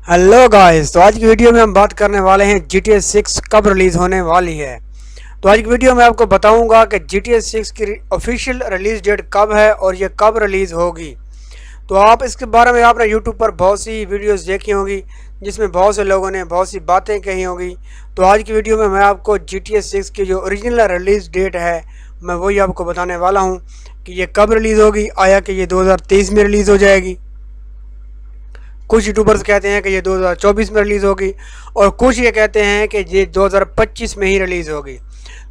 Hello guys, तो आज की वीडियो में हम बात करने वाले हैं GTA 6 कब रिलीज़ होने वाली है। तो आज की वीडियो में आपको बताऊंगा कि GTA 6 की ऑफिशियल रिलीज़ डेट कब है और ये कब रिलीज़ होगी। तो आप इसके बारे में आपने यूट्यूब पर बहुत सी वीडियोस देखी होंगी जिसमें बहुत से लोगों ने बहुत सी बातें कही होंगी। तो आज की वीडियो में मैं आपको GTA 6 की जो ओरिजिनल रिलीज़ डेट है मैं वही आपको बताने वाला हूँ कि ये कब रिलीज़ होगी। आया कि ये 2023 में रिलीज़ हो जाएगी, कुछ यूट्यूबर्स कहते हैं कि ये 2024 में रिलीज़ होगी और कुछ ये कहते हैं कि ये 2025 में ही रिलीज़ होगी।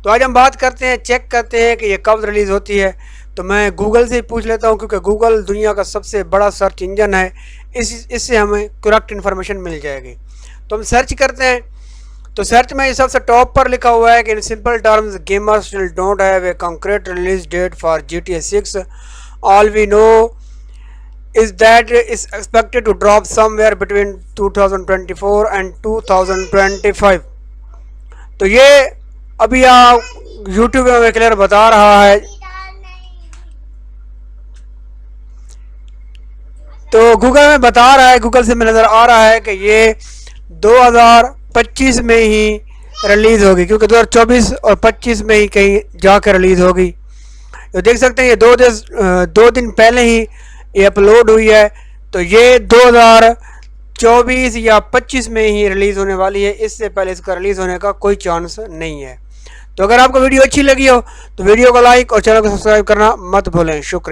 तो आज हम बात करते हैं, चेक करते हैं कि ये कब रिलीज़ होती है। तो मैं गूगल से पूछ लेता हूँ क्योंकि गूगल दुनिया का सबसे बड़ा सर्च इंजन है, इससे हमें करेक्ट इन्फॉर्मेशन मिल जाएगी। तो हम सर्च करते हैं। तो सर्च में ये सबसे टॉप पर लिखा हुआ है कि in simple terms gamers still don't have a concrete release date for GTA 6। All we know is that is expected to drop somewhere between 2024 and 2025। तो ये अभी आप YouTube में क्लियर बता रहा है। तो गूगल में बता रहा है, गूगल से में नज़र आ रहा है कि ये 2025 में ही रिलीज़ होगी, क्योंकि 2024 और 25 में ही कहीं जाकर रिलीज़ होगी। तो देख सकते हैं ये दो दिन पहले ही ये अपलोड हुई है। तो ये 2024 या 25 में ही रिलीज़ होने वाली है, इससे पहले इसका रिलीज़ होने का कोई चांस नहीं है। तो अगर आपको वीडियो अच्छी लगी हो तो वीडियो को लाइक और चैनल को सब्सक्राइब करना मत भूलें। शुक्रिया।